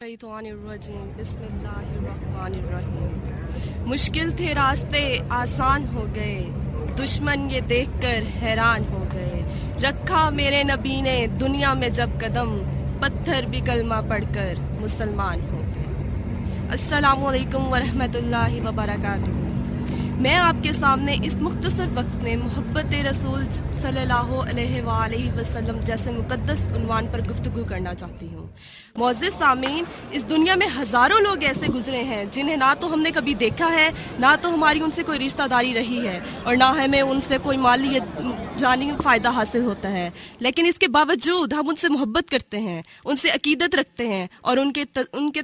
शैतानिर्रजीम बिस्मिल्लाहिर्रहमानिर्रहीम। मुश्किल थे रास्ते आसान हो गए, दुश्मन ये देखकर हैरान हो गए। रखा मेरे नबी ने दुनिया में जब कदम, पत्थर भी कलमा पढ़कर मुसलमान हो गए। अस्सलामु अलैकुम वरहमतुल्लाहि वबरकातुहू। मैं आपके सामने इस मुख्तसर वक्त में मोहब्बत रसूल सल्लल्लाहु अलैहि वसल्लम जैसे मुकद्दस उन्वान पर गुफ्तगू करना चाहती हूँ। मोअज़्ज़िज़ सामीन, इस दुनिया में हज़ारों लोग ऐसे गुजरे हैं जिन्हें ना तो हमने कभी देखा है, ना तो हमारी उनसे कोई रिश्तेदारी रही है, और ना हमें उनसे कोई माली या जानी फ़ायदा हासिल होता है। लेकिन इसके बावजूद हम उनसे मोहब्बत करते हैं, उनसे अकीदत रखते हैं और उनके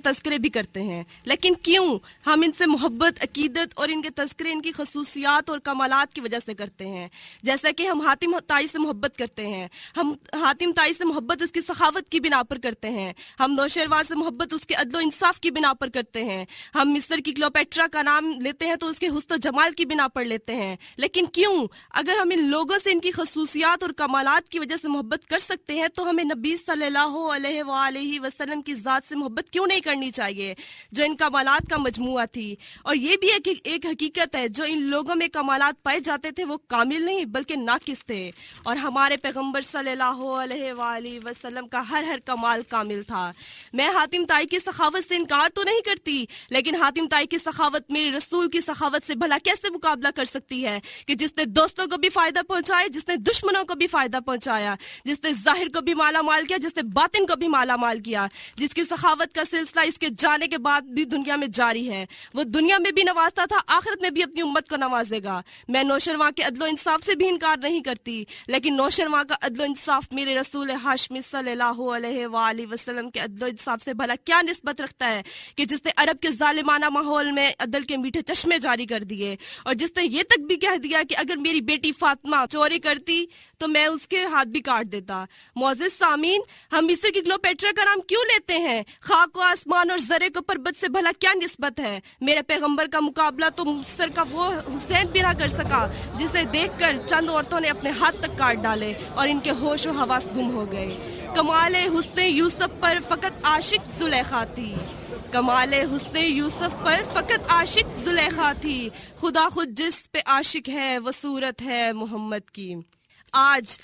तज़किरे भी करते हैं। लेकिन क्यों हम इनसे मोहब्बत, अकीदत और इनके तज़किरे इनकी खसूसियात और कमालात की वजह से करते हैं? जैसा कि हम हातिम ताई से मोहब्बत करते हैं, हम हातिम ताई से मोहब्बत उसकी सखावत की बिना पर करते हैं, हम नौशेरवान से मोहब्बत उसके अदलो इंसाफ की बिना पर करते हैं, हम मिस्र की क्लियोपेट्रा का नाम लेते हैं तो उसके हुस्न जमाल की बिना पर लेते हैं। लेकिन क्यों, अगर हम इन लोगों से इनकी खसूसियात और कमालात की वजह से मोहब्बत कर सकते हैं तो हमें नबी सल्लल्लाहु अलैहि वसल्लम की ज़ात से मोहब्बत क्यों नहीं करनी चाहिए जो इन कमालात का मजमुआ थी? और ये भी एक हकीकत है, जो इन लोगों में कमालात पाए जाते थे वो कामिल नहीं बल्कि नाकिस थे, और हमारे पैगम्बर सल्लल्लाहु अलैहि वसल्लम का हर कमाल कामिल था। मैं हातिम ताई की सखावत से इनकार तो नहीं करती, लेकिन हातिम ताई की सखावत मेरे रसूल की सखावत से भला कैसे मुकाबला कर सकती है कि जिसने दोस्तों को भी फायदा पहुंचाया, जिसने दुश्मनों को भी फायदा पहुंचाया, जिसने जाहिर को भी माला माल किया, जिसने बातिन को भी माला माल किया, जिसकी सखावत का सिलसिला इसके जाने के बाद भी दुनिया में जारी है। वो दुनिया में भी नवाजता था, आखिरत में भी अपनी उम्मत को नवाजेगा। मैं नौशरवां के अदलो इंसाफ से भी इनकार नहीं करती, लेकिन नौशरवां का अदलो इंसाफ मेरे रसूल हाशमी सल्लल्लाहु अलैहि वसल्लम के अदलो इंसाफ से भला क्या निस्बत रखता है कि जिसने अरब के जालिमाना माहौल में अदल के मीठे चश्मे जारी कर दिए, और जिसने ये तक भी कह दिया कि अगर मेरी बेटी फातिमा चोरी करती तो मैं उसके हाथ भी काट देता। मोअज़्ज़िज़ सामीन, हम मिस्र की क्लियोपेट्रा का नाम क्यों लेते हैं? खाक व आसमान और जरे को पर्वत से भला क्या निस्बत है? मेरे पैगंबर का मुकाबला तो मिस्र का वो हुसैन भी ना कर सका जिसे देखकर चंद औरतों ने अपने हाथ तक काट डाले और इनके होश व हवास गुम हो गए। कमाले हुस्ने यूसुफ पर फकत आशिक जुलेखा थी, कमाले हुस्ने यूसुफ पर फकत आशिक जुलेखा थी, खुदा खुद जिस पे आशिक है वो सूरत है मोहम्मद की। आज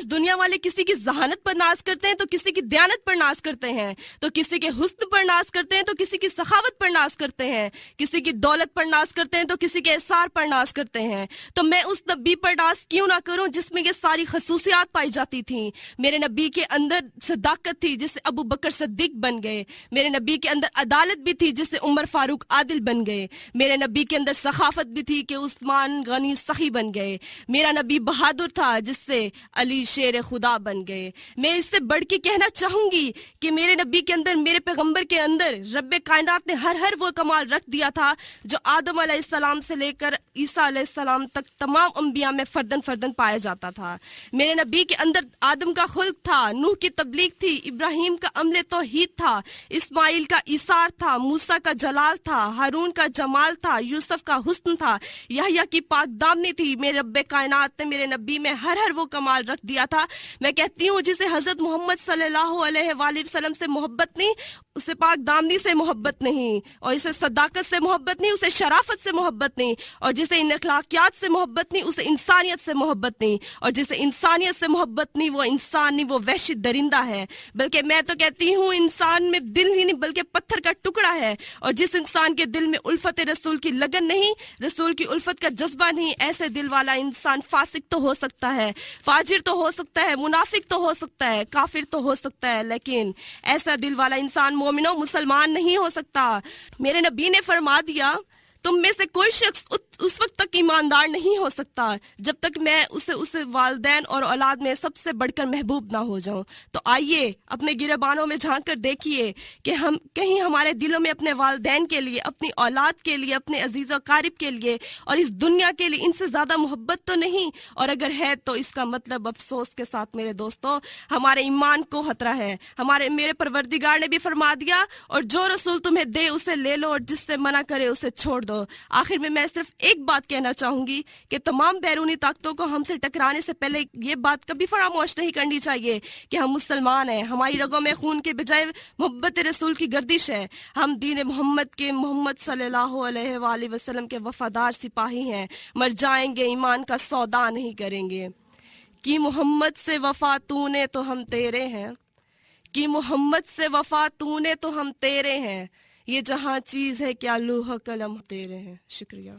दुनिया वाले किसी की जहानत पर नाज करते हैं तो किसी की दयानत पर नाज करते हैं, तो किसी के हुस्न पर नाज करते हैं तो किसी की सखावत पर नाज करते हैं, किसी की दौलत पर नाज करते हैं तो किसी के एसार पर नाज करते हैं। तो मैं उस नबी पर नाज क्यों ना करूं जिसमें ये सारी खसूसियात पाई जाती थी? मेरे नबी के अंदर सदाकत थी जिससे अबू बकर सद्दीक बन गए, मेरे नबी के अंदर अदालत भी थी जिससे उमर फारूक आदिल बन गए, मेरे नबी के अंदर सखाफत भी थी कि उस्मान गनी सखी बन गए, मेरा नबी बहादुर था जिससे अली शेर खुदा बन गए। मैं इससे बढ़ के कहना चाहूंगी कि मेरे नबी के अंदर, मेरे पैगंबर के अंदर रब्बे कायनात ने हर वो कमाल रख दिया था जो आदम अलैहिस्सलाम से लेकर ईसा अलैहिस्सलाम तक तमाम अंबिया में फर्दन पाया जाता था। मेरे नबी के अंदर आदम का खुल्क था, नूह की तबलीग थी, इब्राहिम का अमले तौहीद था, इस्माइल का इसार था, मूसा का जलाल था, हारून का जमाल था, यूसुफ का हुस्न था, यहया की पाक दामनी थी। मेरे रब्बे कायनात ने मेरे नबी में हर वो कमाल रख दिया था। मैं कहती हूँ जिसे हजरत मोहम्मद सल्लल्लाहु अलैहि वसल्लम से मोहब्बत नहीं, उसे पाक दामनी से मोहब्बत नहीं, और इसे सदाकत से मोहब्बत नहीं, उसे शराफत से मोहब्बत नहीं, और जिसे इन अखलाकियात से मोहब्बत नहीं, उसे इंसानियत से मोहब्बत नहीं, और जिसे इंसानियत से मोहब्बत नहीं वो इंसान नहीं, वो वहशी दरिंदा है। बल्कि मैं तो कहती हूँ इंसान में दिल ही नहीं बल्कि पत्थर का टुकड़ा है, और जिस इंसान के दिल में उल्फत रसूल की लगन नहीं, रसूल की उल्फत का जज्बा नहीं, ऐसे दिल वाला इंसान फासिक तो हो सकता है, फाजिर तो हो सकता है, मुनाफिक तो हो सकता है, काफिर तो हो सकता है, लेकिन ऐसा दिल वाला इंसान मोमिनो मुसलमान नहीं हो सकता। मेरे नबी ने फरमा दिया, तुम में से कोई शख्स उस वक्त तक ईमानदार नहीं हो सकता जब तक मैं उसे वालिदैन और औलाद में सबसे बढ़कर महबूब ना हो जाऊं। तो आइए अपने गिरबानों में झांक कर देखिए कि हम कहीं हमारे दिलों में अपने वालिदैन के लिए, अपनी औलाद के लिए, अपने अजीज और कारिब के लिए और इस दुनिया के लिए इनसे ज्यादा मोहब्बत तो नहीं, और अगर है तो इसका मतलब अफसोस के साथ मेरे दोस्तों हमारे ईमान को खतरा है। मेरे परवरदिगार ने भी फरमा दिया, और जो रसूल तुम्हें दे उसे ले लो और जिससे मना करे उसे छोड़ दो। دو۔ آخر میں میں صرف ایک بات کہنا چاہوں گی کہ تمام بیرونی طاقتوں کو ہم سے ٹکرانے سے پہلے یہ بات کبھی فراموش نہیں کرنی چاہیے کہ ہم مسلمان ہیں، ہماری رگوں میں خون کے بجائے محبت رسول کی گردش ہے، ہم دین محمد صلی اللہ علیہ وآلہ وسلم کے وفادار سپاہی ہیں، مر جائیں گے ایمان کا سودا نہیں کریں گے۔ کہ محمد سے وفا تو نے تو ہم تیرے ہیں، کہ محمد سے وفا تو نے تو ہم تیرے ہیں، یہ جہاں چیز ہے کیا لوح قلم تیرے ہیں۔ شکریہ۔